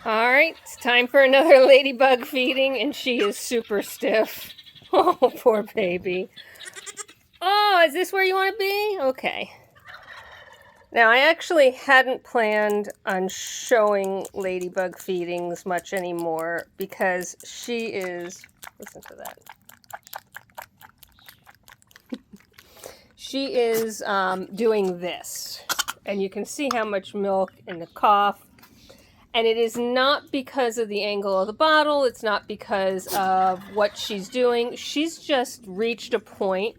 All right, it's time for another ladybug feeding, and she is super stiff. Oh, poor baby. Oh, is this where you want to be? Okay. Now, I actually hadn't planned on showing ladybug feedings much anymore because she is, listen to that. She is doing this, and you can see how much milk in the cough. And it is not because of the angle of the bottle. It's not because of what she's doing. She's just reached a point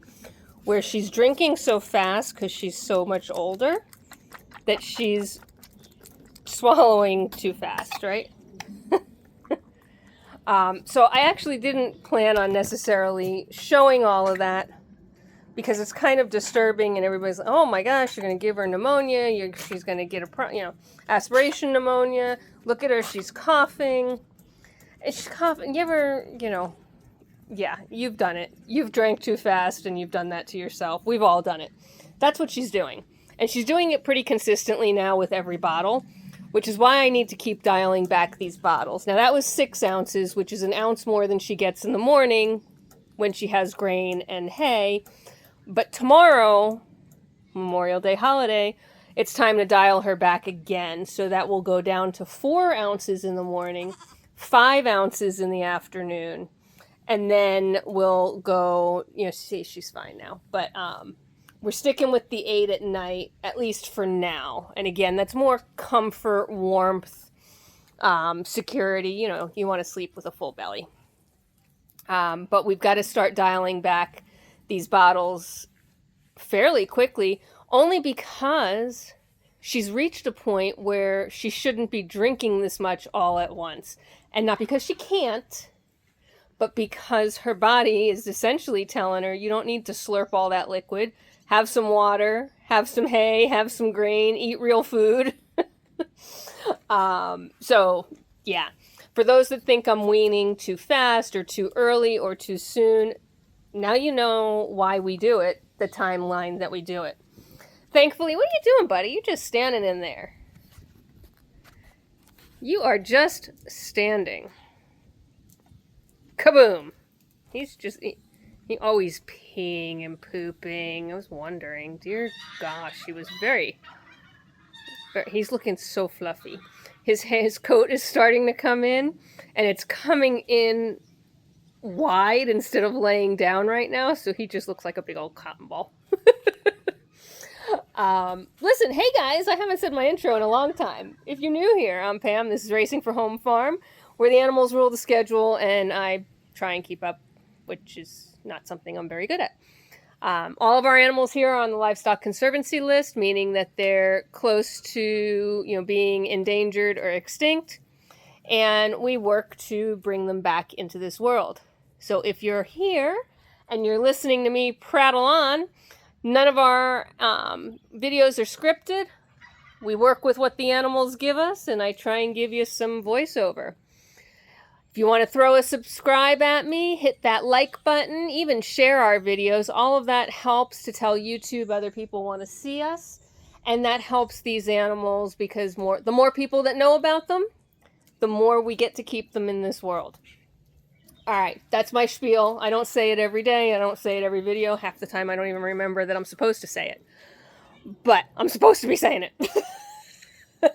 where she's drinking so fast because she's so much older that she's swallowing too fast, right? So I actually didn't plan on necessarily showing all of that because it's kind of disturbing, and everybody's like, oh my gosh, you're going to give her pneumonia, she's going to get aspiration pneumonia, look at her, she's coughing, and she's coughing, give her, yeah, you've done it. You've drank too fast, and you've done that to yourself. We've all done it. That's what she's doing. And she's doing it pretty consistently now with every bottle, which is why I need to keep dialing back these bottles. Now, that was 6 ounces, which is an ounce more than she gets in the morning when she has grain and hay. But tomorrow, Memorial Day holiday, it's time to dial her back again. So that will go down to 4 ounces in the morning, 5 ounces in the afternoon, and then we'll go, see, she's fine now. But we're sticking with the 8 at night, at least for now. And again, that's more comfort, warmth, security. You want to sleep with a full belly. But we've got to start dialing back these bottles fairly quickly, only because she's reached a point where she shouldn't be drinking this much all at once. And not because she can't, but because her body is essentially telling her, you don't need to slurp all that liquid. Have some water, have some hay, have some grain, eat real food. So, yeah. For those that think I'm weaning too fast or too early or too soon, now you know why we do it, the timeline that we do it. Thankfully, what are you doing, buddy? You're just standing in there. You are just standing. Kaboom. He's always peeing and pooping. I was wondering, dear gosh, he was he's looking so fluffy. His coat is starting to come in, and it's coming in wide instead of laying down right now, so he just looks like a big old cotton ball. Listen, hey guys, I haven't said my intro in a long time. If you're new here, I'm Pam. This is Racing for Home Farm, where the animals rule the schedule, and I try and keep up, which is not something I'm very good at. All of our animals here are on the Livestock Conservancy list, meaning that they're close to, being endangered or extinct, and we work to bring them back into this world. So if you're here and you're listening to me prattle on, none of our videos are scripted. We work with what the animals give us, and I try and give you some voiceover. If you want to throw a subscribe at me, hit that like button, even share our videos. All of that helps to tell YouTube other people want to see us, and that helps these animals because the more people that know about them, the more we get to keep them in this world. All right, that's my spiel. I don't say it every day. I don't say it every video. Half the time I don't even remember that I'm supposed to say it. But I'm supposed to be saying it.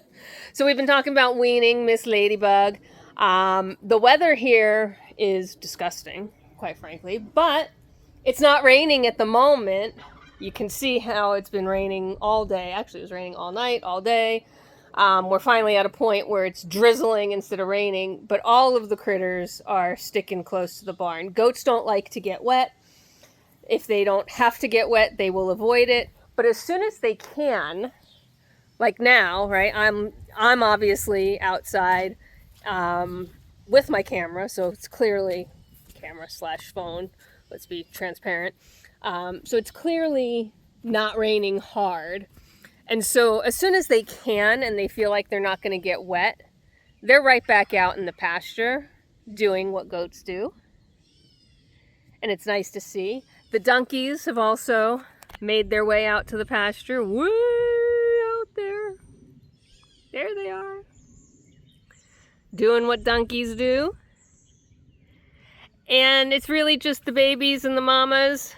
So we've been talking about weaning Miss Ladybug. The weather here is disgusting, quite frankly, but it's not raining at the moment. You can see how it's been raining all day. Actually, it was raining all night, all day. We're finally at a point where it's drizzling instead of raining, but all of the critters are sticking close to the barn. Goats don't like to get wet. If they don't have to get wet, they will avoid it. But as soon as they can, like now, right, I'm obviously outside with my camera, so it's clearly camera/phone. Let's be transparent. So it's clearly not raining hard. And so as soon as they can and they feel like they're not going to get wet, they're right back out in the pasture doing what goats do. And it's nice to see. The donkeys have also made their way out to the pasture. Way out there. There they are. doing what donkeys do. And it's really just the babies and the mamas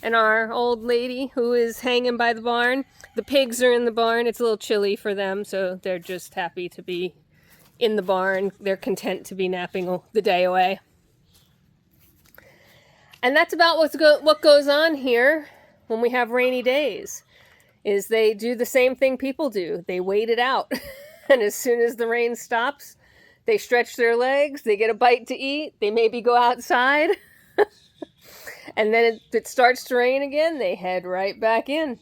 and our old lady who is hanging by the barn. The pigs are in the barn. It's a little chilly for them, so they're just happy to be in the barn. They're content to be napping the day away. And that's about what goes on here when we have rainy days, is they do the same thing people do. They wait it out. And as soon as the rain stops, they stretch their legs, they get a bite to eat, they maybe go outside. And then if it starts to rain again, they head right back in.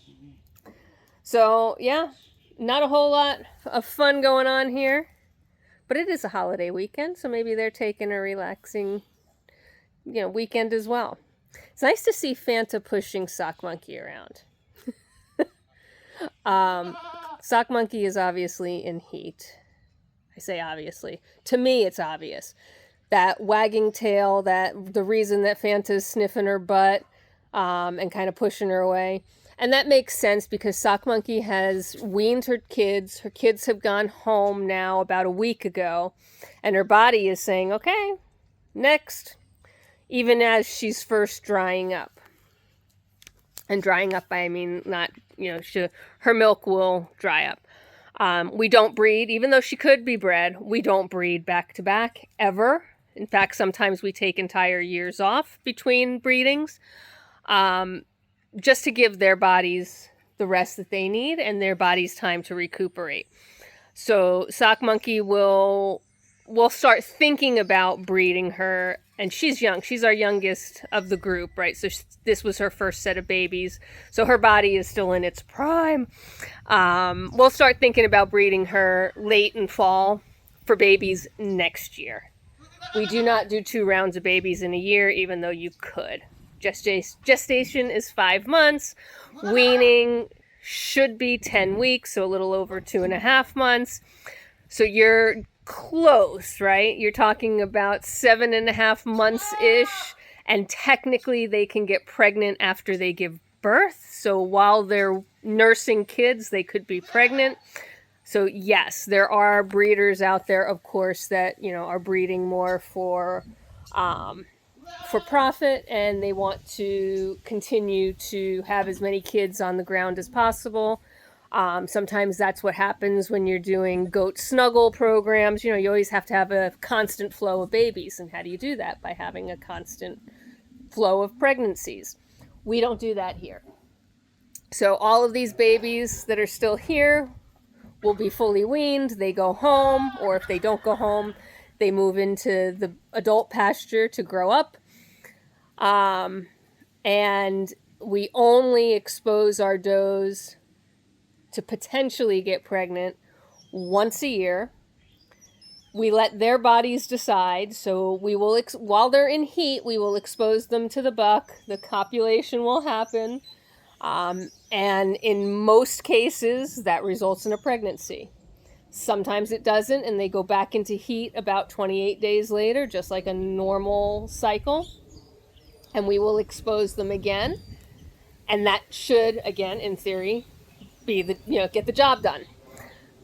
So, yeah, not a whole lot of fun going on here. But it is a holiday weekend, so maybe they're taking a relaxing, weekend as well. It's nice to see Fanta pushing Sock Monkey around. Sock Monkey is obviously in heat. I say obviously. To me, it's obvious. That wagging tail, the reason that Fanta's sniffing her butt and kind of pushing her away. And that makes sense because Sock Monkey has weaned her kids. Her kids have gone home now about a week ago. And her body is saying, okay, next. Even as she's first drying up. And drying up, I mean, not, her milk will dry up. We don't breed, even though she could be bred, we don't breed back to back ever. In fact, sometimes we take entire years off between breedings, just to give their bodies the rest that they need and their bodies time to recuperate. So Sock Monkey will start thinking about breeding her, and she's young. She's our youngest of the group, right? So this was her first set of babies. So her body is still in its prime. We'll start thinking about breeding her late in fall for babies next year. We do not do 2 rounds of babies in a year, even though you could. Gestation is 5 months. Weaning should be 10 weeks, so a little over 2.5 months. So you're close, right? You're talking about 7.5 months-ish, and technically they can get pregnant after they give birth. So while they're nursing kids, they could be pregnant. So yes, there are breeders out there, of course, that, are breeding more for profit, and they want to continue to have as many kids on the ground as possible. Sometimes that's what happens when you're doing goat snuggle programs. You always have to have a constant flow of babies. And how do you do that? By having a constant flow of pregnancies. We don't do that here. So all of these babies that are still here will be fully weaned. They go home, or if they don't go home, they move into the adult pasture to grow up. And we only expose our does to potentially get pregnant once a year. We let their bodies decide. So we will, while they're in heat, we will expose them to the buck. The copulation will happen. And in most cases, that results in a pregnancy. Sometimes it doesn't, and they go back into heat about 28 days later, just like a normal cycle. And we will expose them again. And that should, again, in theory, be get the job done.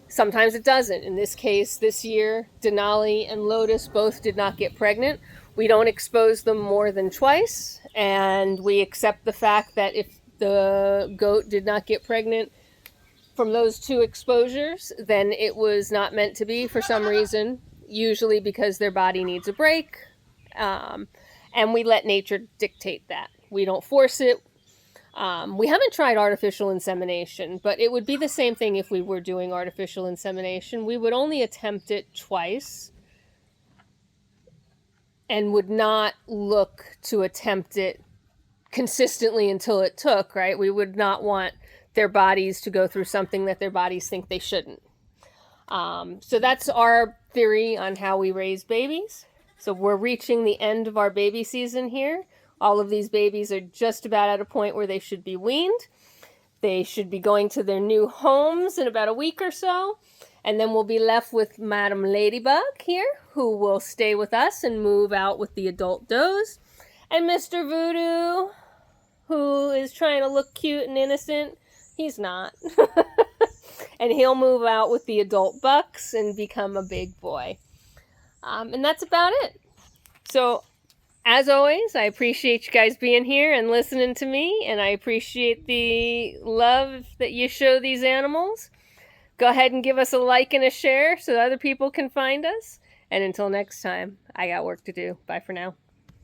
Sometimes it doesn't. In this case, this year, Denali and Lotus both did not get pregnant. We don't expose them more than twice, and we accept the fact that if the goat did not get pregnant from those 2 exposures, then it was not meant to be for some reason, usually because their body needs a break, and we let nature dictate that. We don't force it. We haven't tried artificial insemination, but it would be the same thing if we were doing artificial insemination. We would only attempt it twice and would not look to attempt it consistently until it took, right? We would not want their bodies to go through something that their bodies think they shouldn't. So that's our theory on how we raise babies. So we're reaching the end of our baby season here. All of these babies are just about at a point where they should be weaned. They should be going to their new homes in about a week or so. And then we'll be left with Madam Ladybug here, who will stay with us and move out with the adult does. And Mr. Voodoo, who is trying to look cute and innocent, he's not. And he'll move out with the adult bucks and become a big boy. And that's about it. So, as always, I appreciate you guys being here and listening to me, and I appreciate the love that you show these animals. Go ahead and give us a like and a share so that other people can find us. And until next time, I got work to do. Bye for now.